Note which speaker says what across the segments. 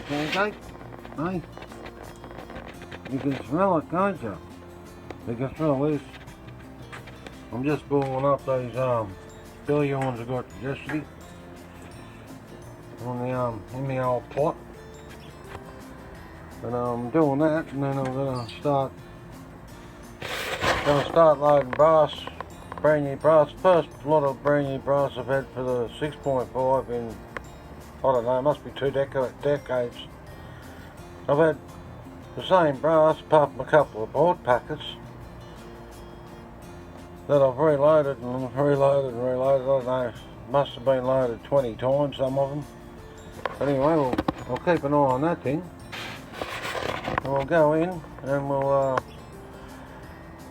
Speaker 1: pancake? Hey? You can smell it, can't you? You can smell this. I'm just boiling up these billions I got yesterday on the in the old pot. And I'm doing that, and then I'm gonna start loading brass, brand new brass. First lot of brand new brass I've had for the 6.5 in, I don't know, it must be 2 decades. I've had the same brass apart from a couple of board packets that I've reloaded and reloaded and reloaded. I don't know, must have been loaded 20 times, some of them. But anyway, I'll keep an eye on that thing. And we'll go in and we'll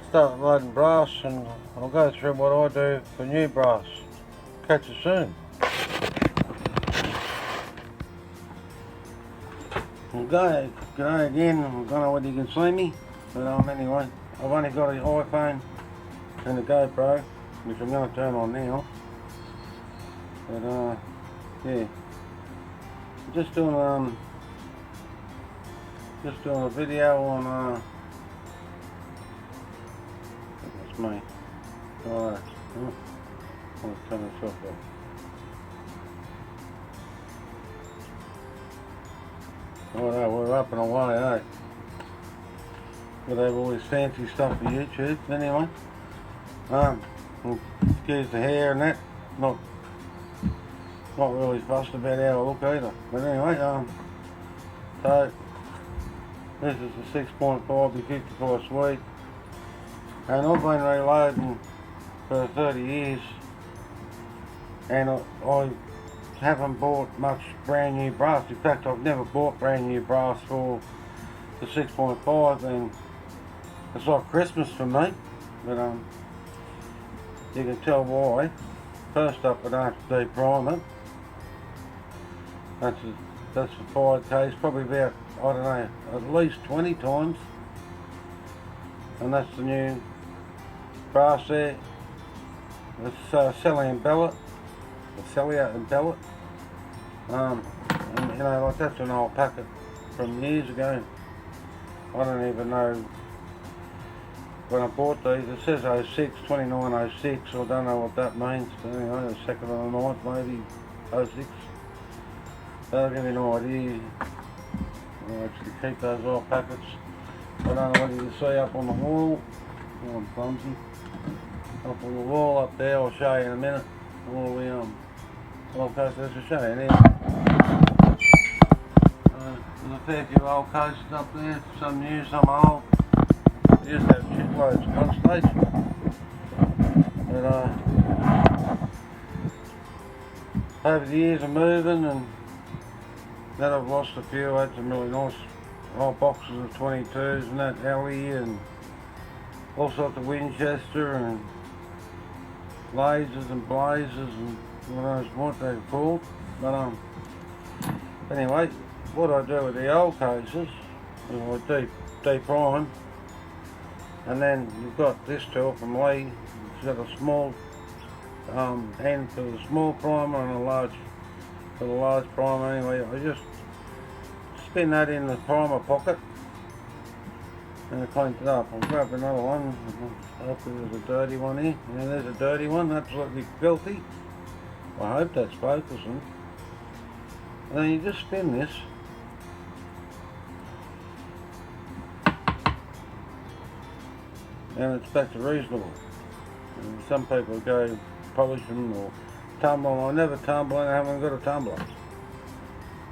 Speaker 1: start loading brass, and I'll go through what I do for new brass. Catch you soon. G'day again. I don't know whether you can see me, but anyway, I've only got an iPhone and a GoPro, which I'm going to turn on now. But yeah, just doing a video on that's me. Alright, I'll turn this off. Alright, we're up and away, eh? Got to have all this fancy stuff for YouTube. Anyway, excuse the hair and that. Not really fussed about how I look either. But anyway, so this is the 6.5 55 Swede, and I've been reloading for 30 years, and I haven't bought much brand new brass. In fact, I've never bought brand new brass for the 6.5, and it's like Christmas for me. But you can tell why. First up, I don't have to deprime it. That's the fired case, probably about, I don't know, at least 20 times. And that's the new brass there. It's Celia and Bellet. And you know, like that's an old packet from years ago. I don't even know when I bought these. It says 06, 2906. I don't know what that means. Anyway, the 2nd of the 9th, maybe 06. That'll give you an idea. I'll actually keep those old packets. I don't know what you can see up on the wall. Oh, I'm clumsy. Up on the wall up there, I'll show you in a minute. All the old cases, let's show you now. There's a fair few old cases up there, some new, some old. They just have shitloads at one stage. But over the years of moving and that, I've lost a few. I had some really nice old boxes of 22s and that alley, and all sorts of Winchester and lasers and blazers and what they're called. But anyway, what I do with the old cases is I deprime, and then you've got this tool from Lee. It's got a small end for the small primer and a large for the large primer. Anyway, I just spin that in the primer pocket and I cleaned it up. I'll grab another one. Hopefully there's a dirty one here. Yeah, there's a dirty one, absolutely filthy. I hope that's focusing. And then you just spin this. And it's back to reasonable. And some people go polish them or tumble. I never tumble, and I haven't got a tumbler.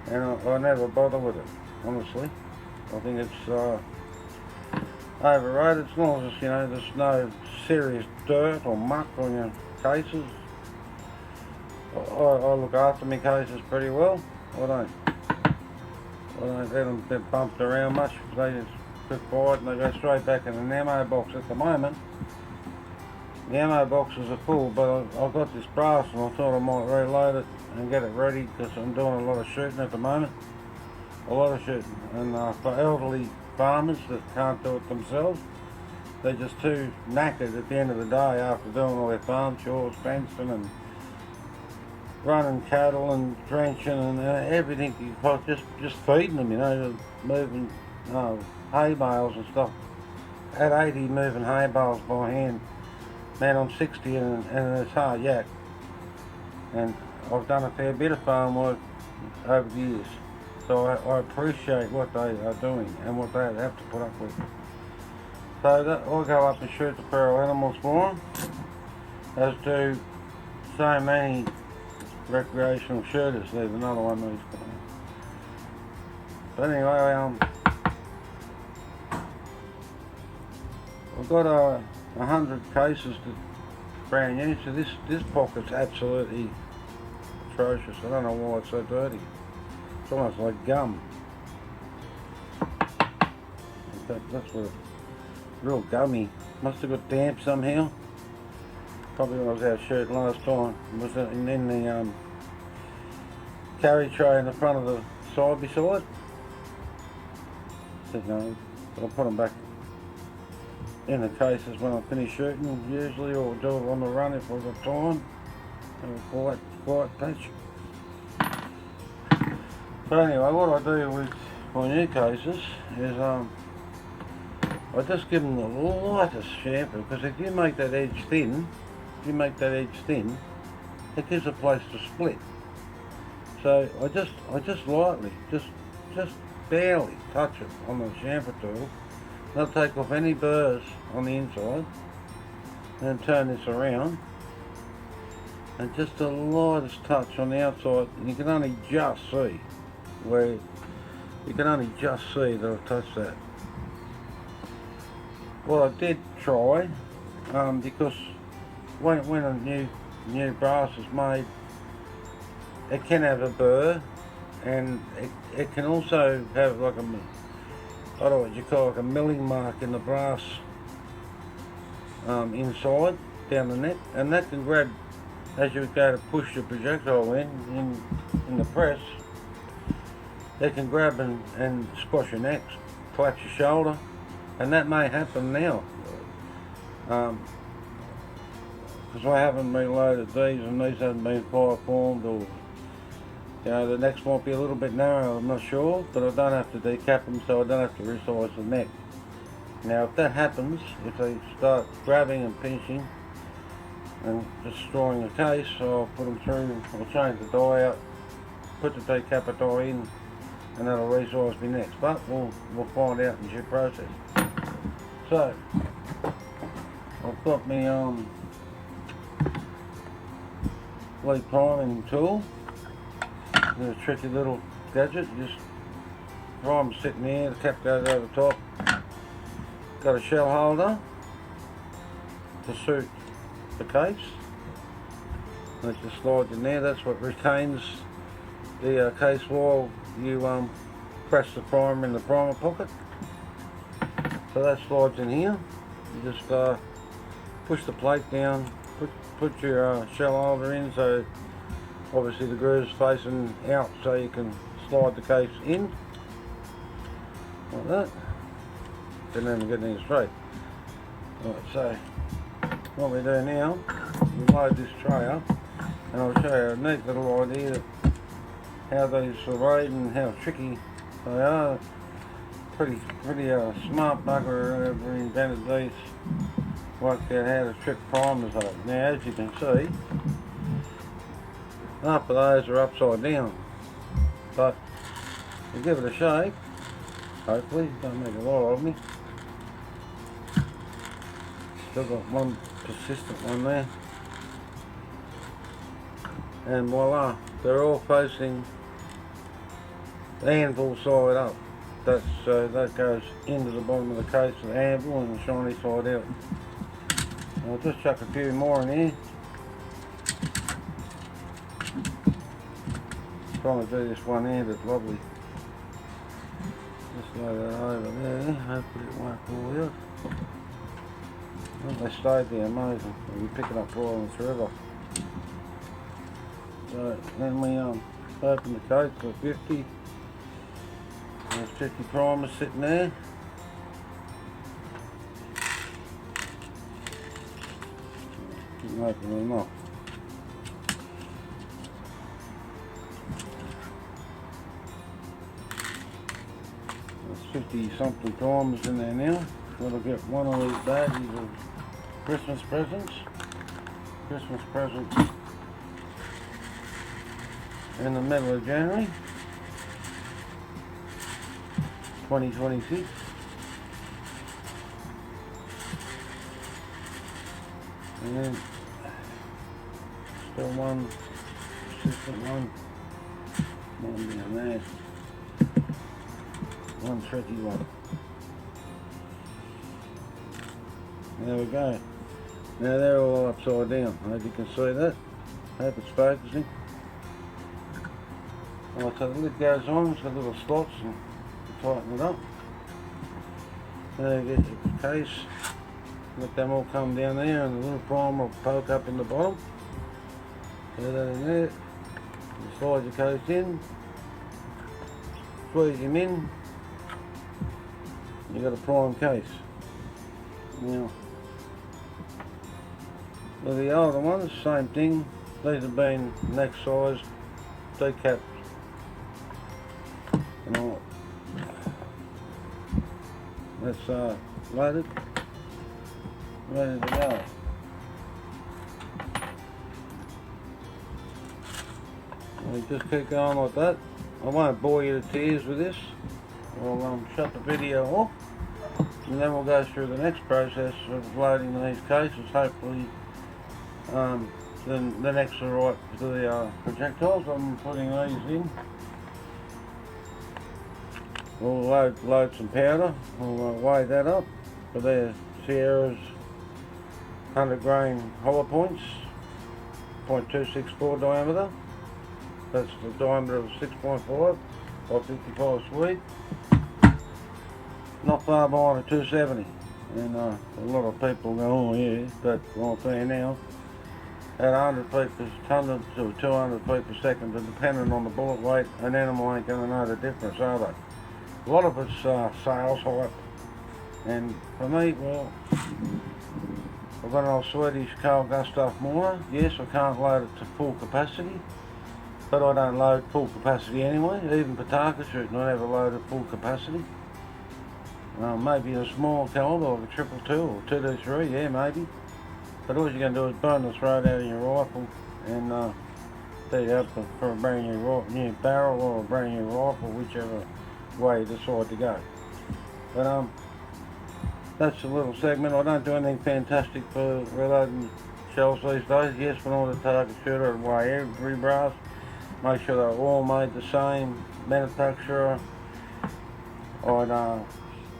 Speaker 1: And I never bother with it, honestly. I think it's overrated. As long as, you know, there's no serious dirt or muck on your cases. I look after my cases pretty well. I don't let them get bumped around much. They just get quiet and they go straight back in an ammo box. At the moment, the ammo boxes are full, but I've got this brass and I thought I might reload it and get it ready, because I'm doing a lot of shooting at the moment. A lot of shooting. And for elderly farmers that can't do it themselves, they're just too knackered at the end of the day after doing all their farm chores, fencing and running cattle and drenching and everything you can, just feeding them, you know, moving hay bales and stuff. At 80 moving hay bales by hand. Man, I'm 60 and it's hard yak. And I've done a fair bit of farm work over the years. So I appreciate what they are doing and what they have to put up with. So I'll go up and shoot the feral animals for them, as do so many recreational shooters. There's another one of these guys. But anyway, I've got 100 cases brand new, so this pocket's absolutely atrocious. I don't know why it's so dirty. It's almost like gum. That's what real gummy. Must have got damp somehow. Probably when I was out shooting last time. It was in the carry tray in the front of the side beside. So, no, I'll put them back in the cases when I finish shooting usually, or do it on the run if I've got time. Have a quiet patch. But anyway, what I do with my new cases is I just give them the lightest shampoo, because if you make that edge thin, it gives a place to split. So I just lightly, just barely touch it on the shampoo tool. I'll take off any burrs on the inside and turn this around, and just the lightest touch on the outside, and you can only just see that I've touched that. What I did try, because when a new brass is made, it can have a burr, and it can also have like a, I don't know what you call it, like a milling mark in the brass inside, down the neck, and that can grab as you go to push the projectile in the press. It can grab and squash your neck, collapse your shoulder, and that may happen now. Because I haven't reloaded these, and these haven't been fire formed, or the necks might be a little bit narrow, I'm not sure, but I don't have to decap them, so I don't have to resize the neck. Now if that happens, if they start grabbing and pinching and destroying the case, I'll put them through, I'll change the die out, put the decapper die in, and that'll resize my necks. But we'll find out in due process. So I've got my lead priming tool. It's a tricky little gadget. Just prime sitting there, the cap goes over the top. Got a shell holder to suit the case. That just slides in there. That's what retains the case while you press the primer in the primer pocket. So that slides in here. You just push the plate down, put your shell holder in, so obviously the groove's facing out, so you can slide the case in like that. Didn't even get any straight. Right, so what we do now, we load this tray up, and I'll show you a neat little idea of how these are made and how tricky they are. Pretty smart bugger whoever invented these worked out how to trip primers up. Now as you can see, half of those are upside down, but you give it a shake, hopefully, don't make a lot of me. Still got one persistent one there, and voila, they're all facing the anvil side up. That goes into the bottom of the case of the anvil and the shiny side out. I'll just chuck a few more in here. Trying to do this one-handed, lovely. Just lay that over there, hopefully it won't fall out. Well, they stayed there, amazing. We'll be picking up violence forever. So then we open the case for 50. There's 50 primers sitting there. Keep opening them up. 50 something times in there now. Gotta get one of these baggies of Christmas presents. Christmas presents in the middle of January 2026. And then still one consistent one down there. One tricky one. There we go. Now they're all upside down. I hope you can see that. I hope it's focusing. Alright, so the lid goes on, it's got little slots and you tighten it up. There you get your case. Let them all come down there and the little primer will poke up in the bottom. Put that in there. You slide your case in. Squeeze him in. You got a prime case. Now, with the older ones, same thing. These have been next size decaps. And all. That's loaded, ready to go. We just keep going like that. I won't bore you to tears with this. I'll shut the video off, and then we'll go through the next process of loading these cases. Hopefully, then the next are right to the projectiles. I'm putting these in. We'll load some powder. We'll weigh that up. But they're Sierra's 100 grain hollow points, 0.264 diameter. That's the diameter of 6.5 by 55 Swede. Not far behind a 270. And a lot of people go, oh yeah, but I'll tell you now, at 100 feet per 100 to 200 feet per second, depending on the bullet weight, an animal ain't going to know the difference, are they? A lot of it's sales hype, and for me, well, I've got an old Swedish K.I.S. mortar. Yes, I can't load it to full capacity, but I don't load full capacity anyway. Even Pataka shooting, I never load at full capacity. Maybe a small caliber, like a 222 or 223, yeah, maybe. But all you're going to do is burn the throat out of your rifle and beat up for a brand new barrel or a brand new rifle, whichever way you decide to go. But that's a little segment. I don't do anything fantastic for reloading shells these days. Yes, when I was a target shooter, I'd weigh every brass, make sure they're all made the same manufacturer. I'd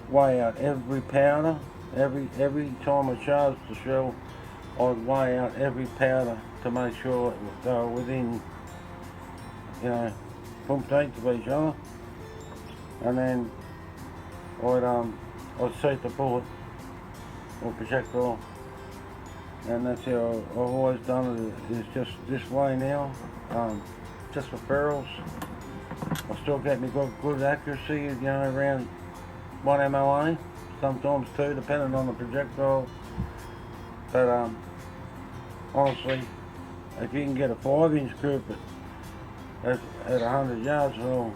Speaker 1: weigh out every powder. Every time I charged the shell, I'd weigh out every powder to make sure it would go within, you know, 0.8 of each other. And then I'd seat the bullet or projectile, and that's how I've always done it. Is just this way now, just for barrels. I still get me good accuracy, you know, around 1 MOA, sometimes 2, depending on the projectile. But honestly, if you can get a 5-inch group at 100 yards, well,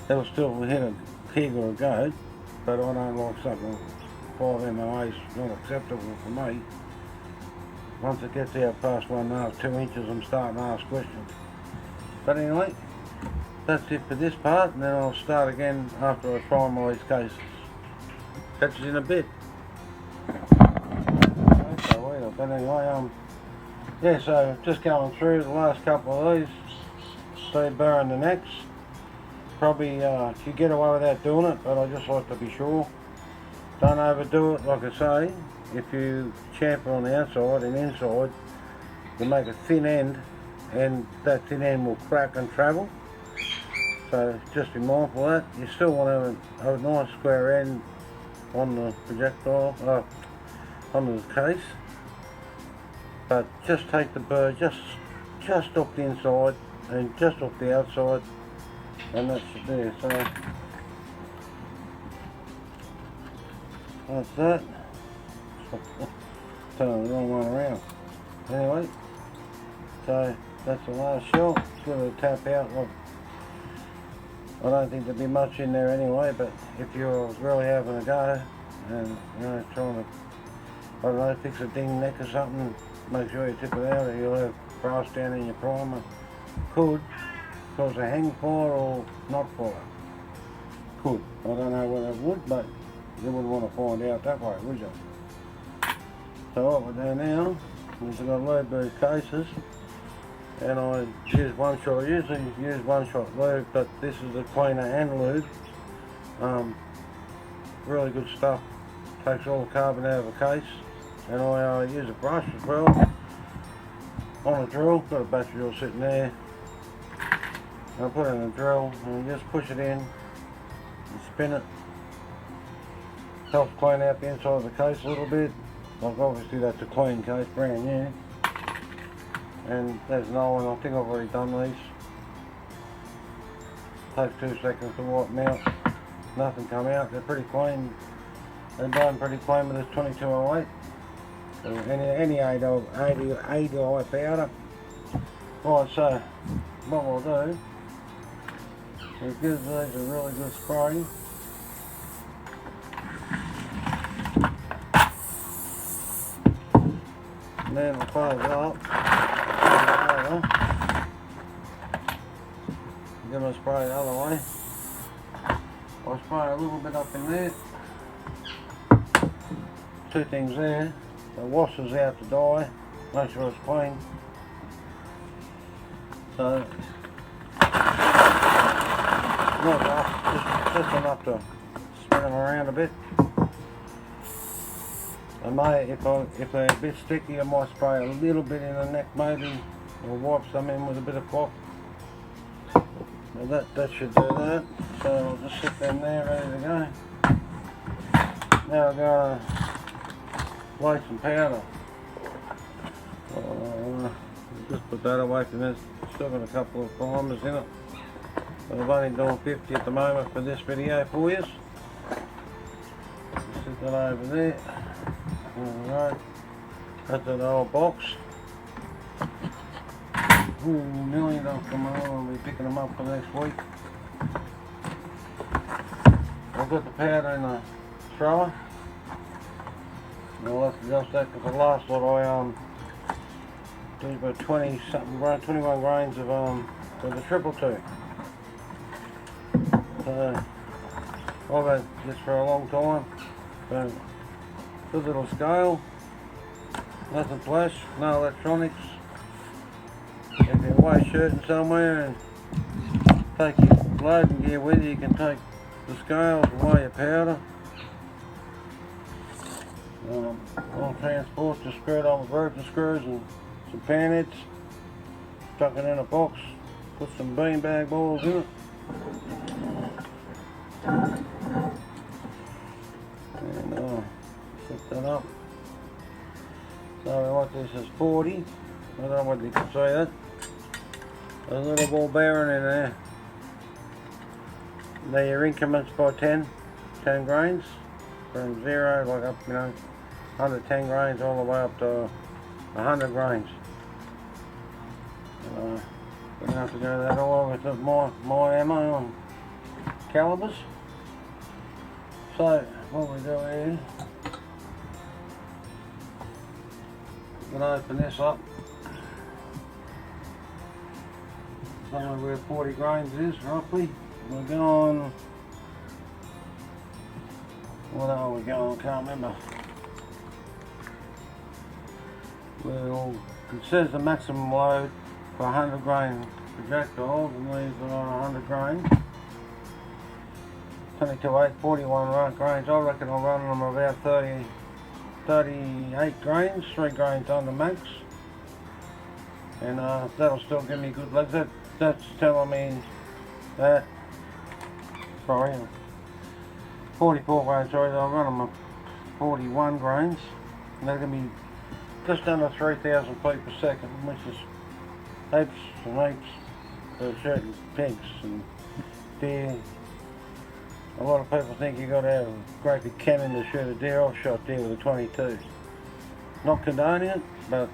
Speaker 1: it'll still hit a pig or a goat, but I don't like something 5 MOA is not acceptable for me. Once it gets out past 1.5, 2 inches, I'm starting to ask questions. But anyway, that's it for this part, and then I'll start again after I prime all these cases. Catch you in a bit. Okay, wait up. But anyway, yeah, so just going through the last couple of these, stay burring the necks. Probably you get away without doing it, but I just like to be sure. Don't overdo it, like I say. If you chamfer on the outside and inside, you make a thin end, and that thin end will crack and travel. So just be mindful of that. You still want to have a nice square end on the projectile, on the case. But just take the burr just off the inside and just off the outside, and that's there. So that's that. Turn the wrong one around. Anyway, so that's the last shot. Just give it a tap out like I don't think there'd be much in there anyway, but if you're really having a go and trying to, I don't know, fix a ding neck or something, make sure you tip it out or you'll have brass down in your primer. Could cause a hang fire or not fire. Could. I don't know whether it would, but you wouldn't want to find out that way, would you? So what we're doing now is we've got to load these cases, and I use one shot. I usually use one shot lube, but this is the cleaner and lube. Really good stuff. Takes all the carbon out of the case, and I use a brush as well on a drill. Got a battery drill sitting there. I put it in a drill and you just push it in and spin it. Helps clean out the inside of the case a little bit. Like obviously that's a clean case, brand new. And there's no one, I think I've already done these. Takes 2 seconds to wipe them out. Nothing come out, they're pretty clean. They're done pretty clean with this 2208. Any ADI powder. Right, so what we'll do is give these a really good spray. And then we'll close it up. Give them a spray the other way. I'll spray a little bit up in there. 2 things there. The washer's out to dye. Make sure it's clean. So not rough, just enough to spin them around a bit. I may, if they're a bit sticky, I might spray a little bit in the neck maybe, or wipe some in with a bit of cloth. Well, that should do that. So I'll just sit them there ready to go. Now I've got to lay some powder. Just put that away from this. Still got a couple of primers in it. But I've only done 50 at the moment for this video for you. Sit that over there. Alright. That's an old box. Nearly done for them. I'll be picking them up for next week. I've got the powder in the thrower. I'll have to adjust that because the last lot I did about 20 something, 21 grains of with the 222. So I've had this for a long time. So good little scale, nothing flash, no electronics. If you're away shooting somewhere and take your loading gear with you, you can take the scales and weigh your powder. On transport, just screw it on with virgin screws and some panheads, stuck it in a box, put some beanbag balls in it. And set that up. So what this is 40. I don't know whether you can see that. There's a little ball bearing in there. They're your increments by 10 grains. From 0, like up, 110 grains all the way up to 100 grains. We're going to have to go that all over with my ammo on calibers. So what we do here, we're going to open this up. Somewhere where 40 grains is roughly. We're going, what are we going? I can't remember. Well, it says the maximum load for 100 grain projectiles, and these are on 100 grains. 22.8, 41 grains. I reckon I'll run them about 38 grains, 3 grains on the max. And that'll still give me good legs. That's telling me that, sorry, 44 grains, sorry, I'll run them at 41 grains. And that'll give me just under 3,000 feet per second, which is heaps and heaps for certain pigs and deer. A lot of people think you've got to have a great big cannon to shoot a deer. I've shot deer with a 22. Not condoning it, but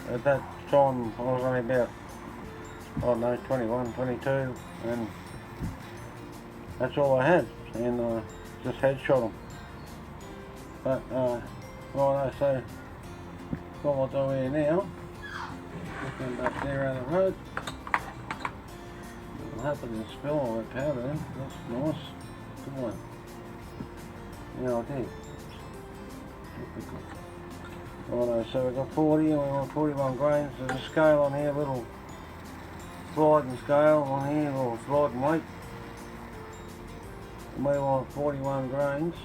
Speaker 1: at that time I was only about, I don't know, 21, 22, and That's all I had, and just headshot them. But right, so what we'll do here now, looking back there on the road. I'm happy to spill all that powder in. That's nice. Good one. Yeah, I did. Righto, so we've got 40 and we've got 41 grains. There's a scale on here, little sliding scale on here, little sliding weight. And we want 41 grains.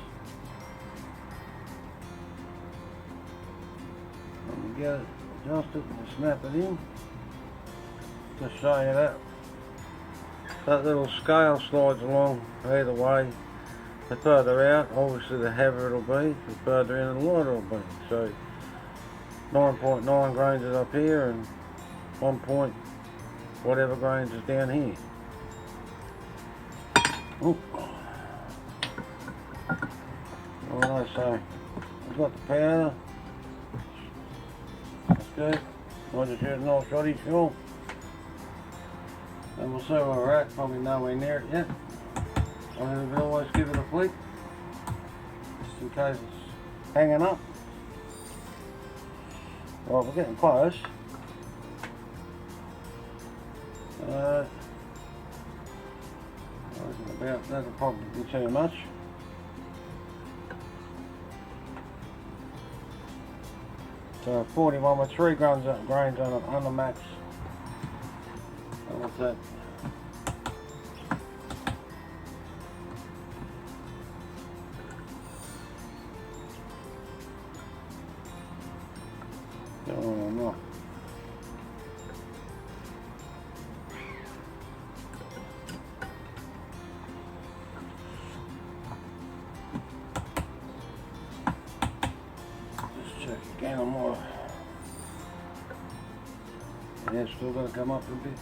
Speaker 1: And we get it, adjust it and snap it in. Just show you that. That little scale slides along either way. The further out, obviously the heavier it'll be, the further in the lighter it'll be. So 9.9 grains is up here and 1 point whatever grains is down here. Ooh. Alright, so I've got the powder. That's good. I'll just use a nice shotty fuel. And we'll see where we're at, probably nowhere near it yet. I mean, we always give it a flick, just in case it's hanging up. Right, we're getting close. That'll probably be too much. So 41 with 3 grains on the max. And what's that? Oh no. Just check again on more. Yeah, it's still going to come up a bit.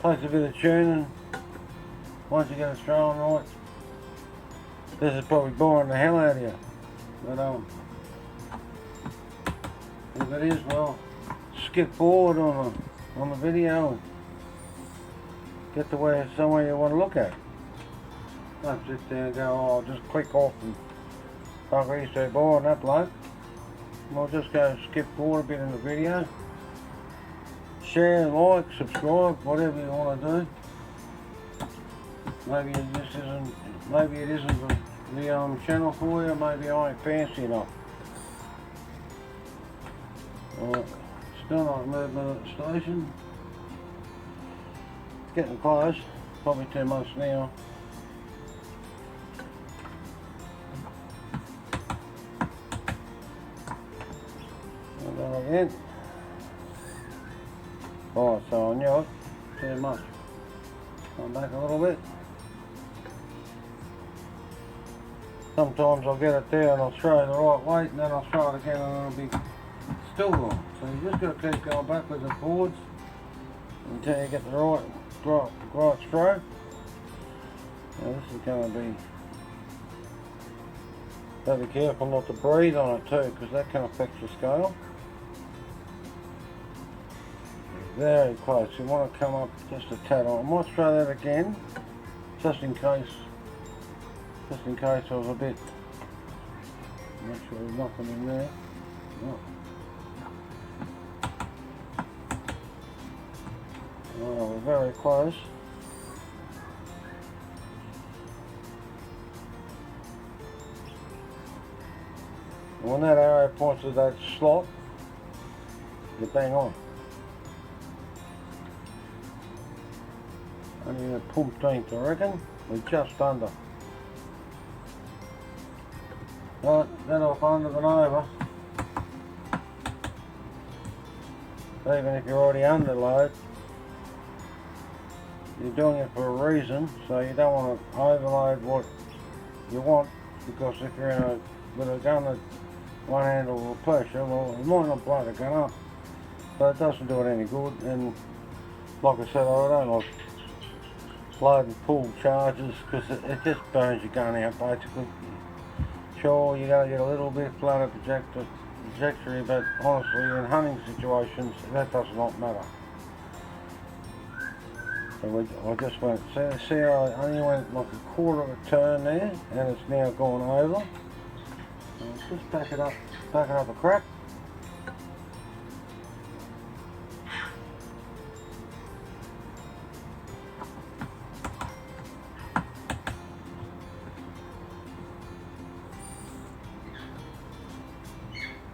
Speaker 1: Takes a bit of tuning. Once you get it strong right. This is probably boring the hell out of you. But if it is, well, skip forward on the video and get to where somewhere you want to look at. Don't sit there and go, oh, I'll just click off and fuck, he's too boring, that bloke. We'll just go skip forward a bit in the video. Share, like, subscribe, whatever you want to do. Maybe it isn't the channel for you, maybe I ain't fancy enough. Still not movement at the station. Getting close, probably too much now. And then again. Right, so I knew it, too much. Come back a little bit. Sometimes I'll get it there and I'll throw the right weight and then I'll throw it again and it'll be still wrong. So you just got to keep going backwards and forwards until you get the right stroke. Now this is going to be, gotta be careful not to breathe on it too, because that can affect your scale. Very close. You want to come up just a tad on. I might try that again, just in case I was a bit. Make sure there's nothing in there. No. Oh, we're very close. And when that arrow points to that slot, you bang on. Only a pumpteenth, I reckon. We're just under. Right, then off under and over. Even if you're already under load, you're doing it for a reason, so you don't want to overload what you want, because if you're with a gun at one handle of pressure, well, it might not blow the gun up, but it doesn't do it any good. And like I said, I don't like load and pull charges, because it just burns your gun out basically. Sure, you're going to get a little bit flatter trajectory, but honestly in hunting situations that does not matter. So I just went, see I only went like a quarter of a turn there, and it's now gone over. So just back it up a crack.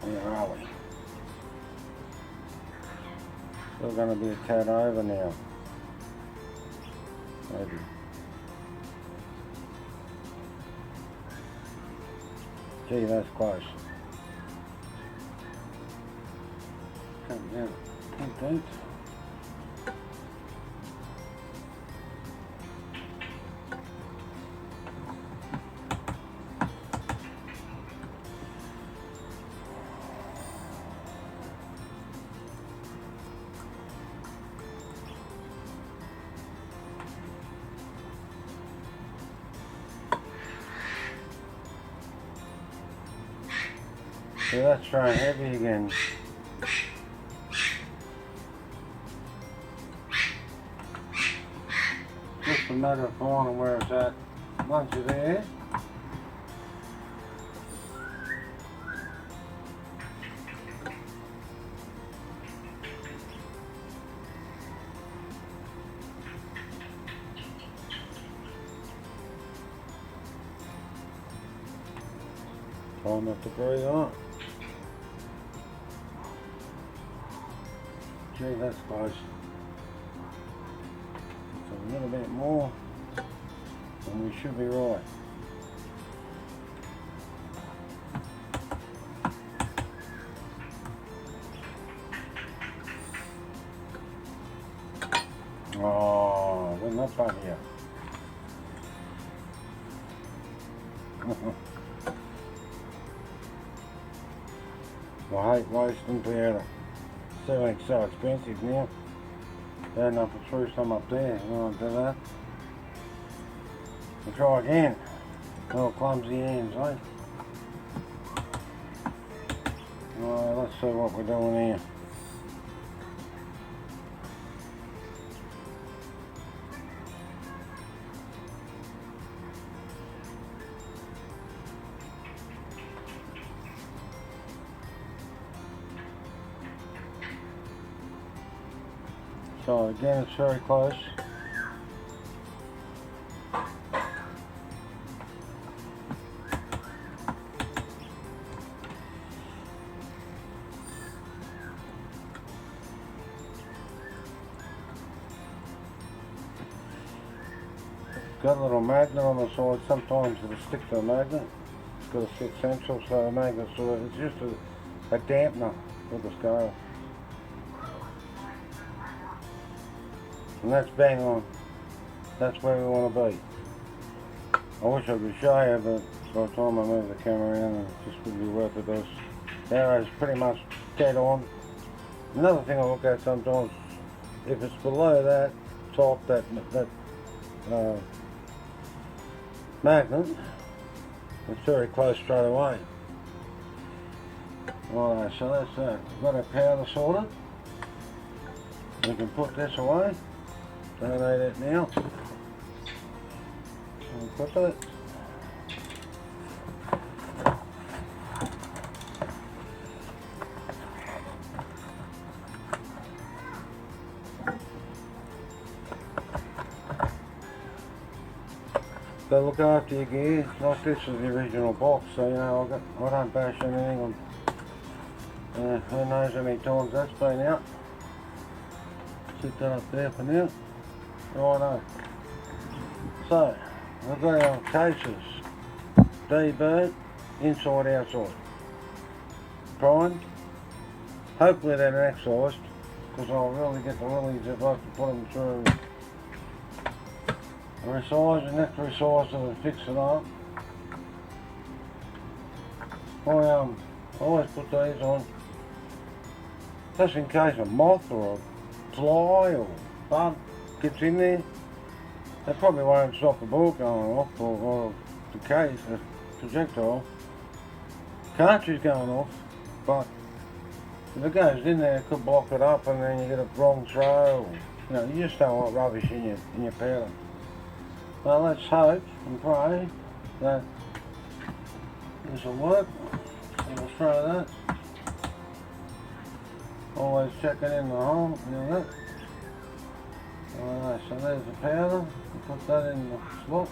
Speaker 1: Where are we? Still going to be a tad over now. Maybe. Gee, that's close. Come down. Come So that's trying heavy again. Just a matter of finding where it's at. Once you're there, try not to breathe on it. Gee, that's close. So a little bit more, and we should be right. Oh, wasn't that fun here? I hate wasting powder. Everything's so expensive now. Bad enough to throw some up there. You want to do that? We'll try again. Little clumsy hands, eh? Alright, let's see what we're doing here. So again, it's very close. Got a little magnet on the side. Sometimes it'll stick to the magnet. It's got a 6 central, so the magnet sort of, it's just a dampener with the scale. And that's bang on. That's where we want to be. I wish I could show you, but by the time I move the camera in, it just wouldn't be worth it. The arrow's pretty much dead on. Another thing I look at sometimes, if it's below that top, that magnet, it's very close straight away. Alright, so that's that. We've got our powder sorted. We can put this away. Don't need it now. So we'll put that. Got to look after your gear. Like this is the original box, so you know I don't bash anything. Who knows how many times that's been out. Sit that up there for now. Righto. So, we've got our K.I.S.S. D-bird, inside, outside. Primed. Hopefully they're excised, because I'll really get the willies if I have to put them through a resize, and next resize to fix it up. I always put these on, just in case a moth or a fly or bug gets in there. They probably won't stop the bullet going off, or the case, the projectile. Cartridge going off, but if it goes in there, it could block it up, and then you get a wrong throw, You know, you just don't want rubbish in your powder. Well, let's hope and pray that this will work. So we'll try that. Always checking in the hole, you know that. Alright, so there's the powder. We'll put that in the slot.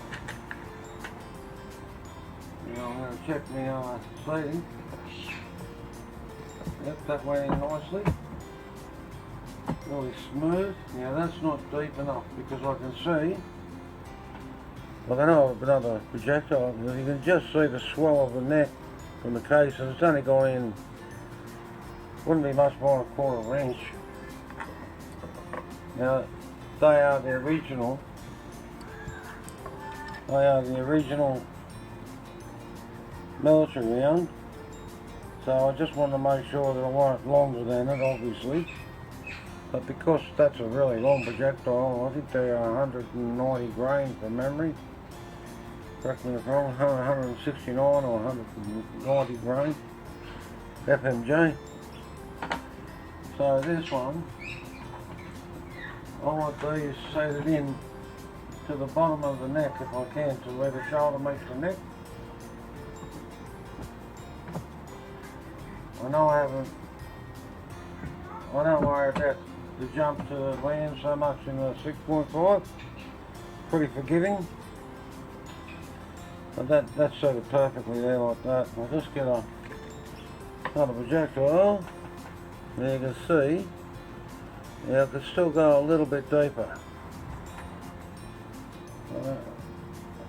Speaker 1: Now I'm going to check my seating. Yep, that went in nicely. Really smooth. Now that's not deep enough because I can see, like I know of another projectile, you can just see the swell of the neck from the case, and it's only gone in, wouldn't be much more than a 1/4 inch. Now they are the original military round, so I just wanted to make sure that I weren't longer than it, obviously. But because that's a really long projectile, I think they're 190 grain from memory. Correct me if I'm wrong, 169 or 190 grain FMG. So this one, I want these seated in to the bottom of the neck if I can, to where the shoulder meets the neck. I know I don't worry about the jump to land so much in the 6.5, pretty forgiving, but that's suited perfectly there like that. I'll just get another projectile. There you can see, yeah, I could still go a little bit deeper.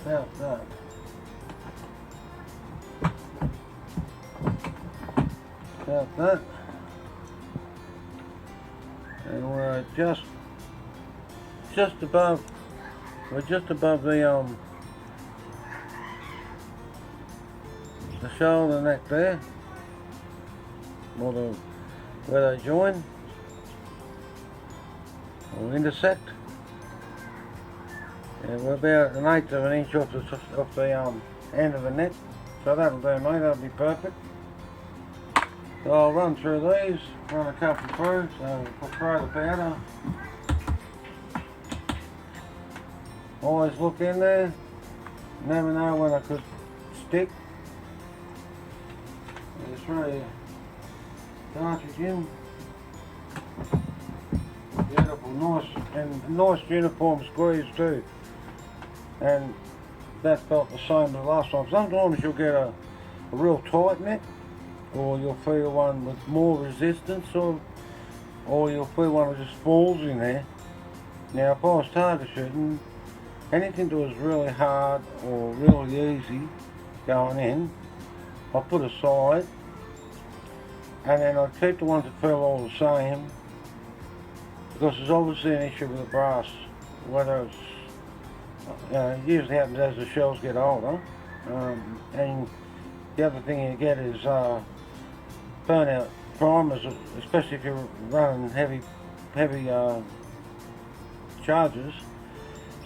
Speaker 1: About that. About that. And we're just above the shoulder neck there, or where they join or intersect. And we're about 1/8 of an inch off the end of the neck, so that'll do, mate. That'll be perfect. So I'll run through these, run a couple through, so I'll throw the powder. Always look in there, never know when I could stick. Just throw your cartridge in. Beautiful, nice uniform squeeze too. And that felt the same as the last time. Sometimes you'll get a real tight neck, or you'll feel one with more resistance, or you'll feel one that just falls in there. Now if I was target shooting, anything that was really hard or really easy going in, I'll put aside, and then I'd keep the ones that feel all the same, because there's obviously an issue with the brass, whether it's, it usually happens as the shells get older, and the other thing you get is burnout primers, especially if you're running heavy charges.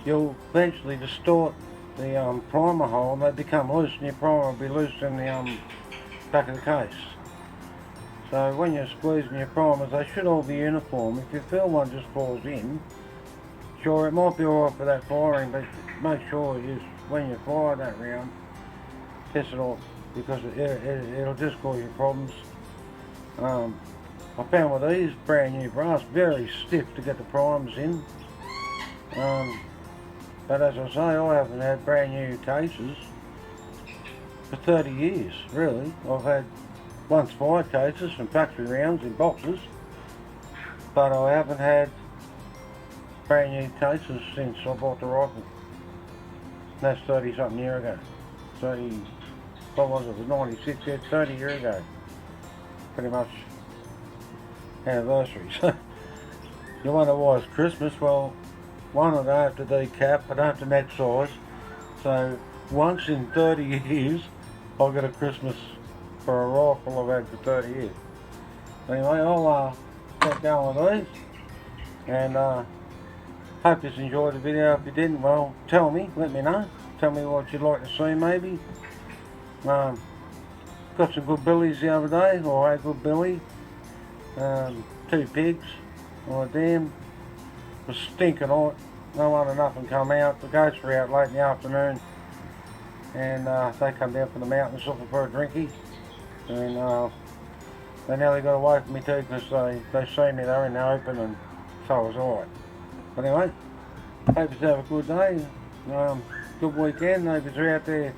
Speaker 1: You'll eventually distort the primer hole, and they become loose, and your primer will be loose in the back of the case. So when you're squeezing your primers, they should all be uniform. If you feel one just falls in, sure, it might be alright for that firing, but make sure when you fire that round, test it off, because it'll just cause you problems. I found with these brand new brass, very stiff to get the primers in. But as I say, I haven't had brand new cases for 30 years, really. I've had once fired cases from factory rounds in boxes, but I haven't had brand new cases since I bought the rifle. That's 30 something years ago. 30, what was it? It was 96, yeah, 30 years ago. Pretty much anniversary. So you wonder why it's Christmas? Well, one, I don't have to decap, I don't have to neck size. So once in 30 years, I'll get a Christmas for a rifle I've had for 30 years. Anyway, I'll get going with these, and hope you enjoyed the video. If you didn't, well, tell me, let me know. Tell me what you'd like to see maybe. Got some good billies the other day, or a good billy. 2 pigs on a dam. was stinking hot. No one or nothing come out. The ghosts were out late in the afternoon, and they come down from the mountains looking for a drinky, and they nearly got away from me too, because they seen me. They were in the open, and so I was alright. But anyway, hope you have a good day, good weekend. Hope you're out there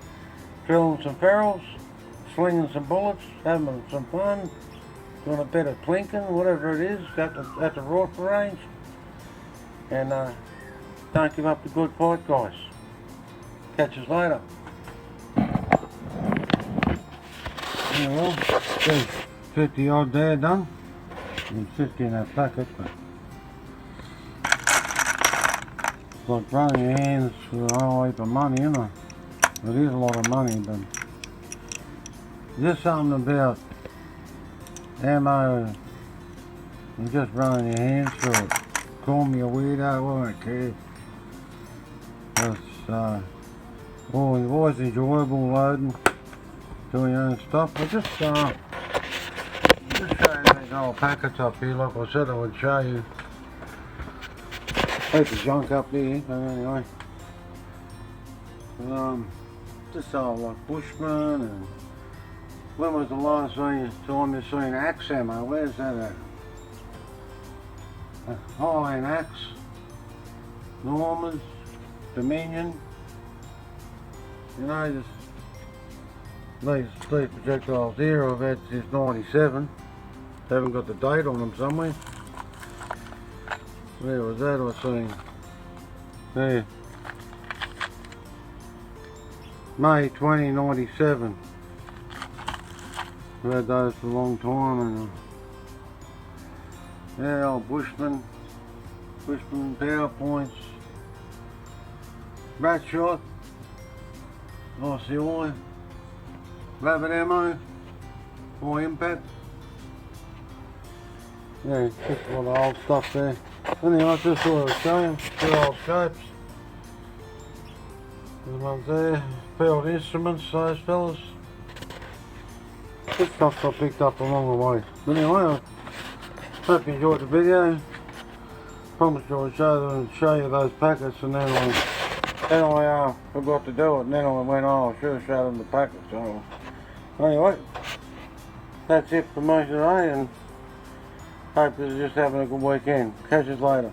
Speaker 1: drilling some ferals, slinging some bullets, having some fun, doing a bit of plinking, whatever it is, at the rifle range. And don't give up the good fight, guys. Catch us later. Yeah, well, there's 50 odd there done, and 50 in that packet, but it's like running your hands for a whole heap of money, isn't it? It is a lot of money, but just something about ammo and just running your hands through it. Call me a weirdo, I don't care. It's always enjoyable loading, doing your own stuff. I just showing these old packets up here, like I said I would show you. Heaps of junk up there, but anyway. Just all like Bushman, and when was the last time you've seen axe ammo? Where's that at? Highland axe, Norman's, Dominion. You know, just these projectiles here I've had since '97. Haven't got the date on them somewhere. Where was that I seen? There. May 2097. I've had those for a long time, and yeah, old Bushman PowerPoints, rat shot, ICI, rabbit ammo, high impact. Yeah, just a lot of old stuff there. Anyway, I just thought I'd show you, 2 old scopes. There's ones there, field instruments, those fellas. This stuff I picked up along the way. But anyway, I hope you enjoyed the video. Promised I would show you those packets, and then I forgot to do it, and then I went, oh, I should have showed them the packets. So anyway, that's it for me today, and hope you're just having a good weekend. Catch us later.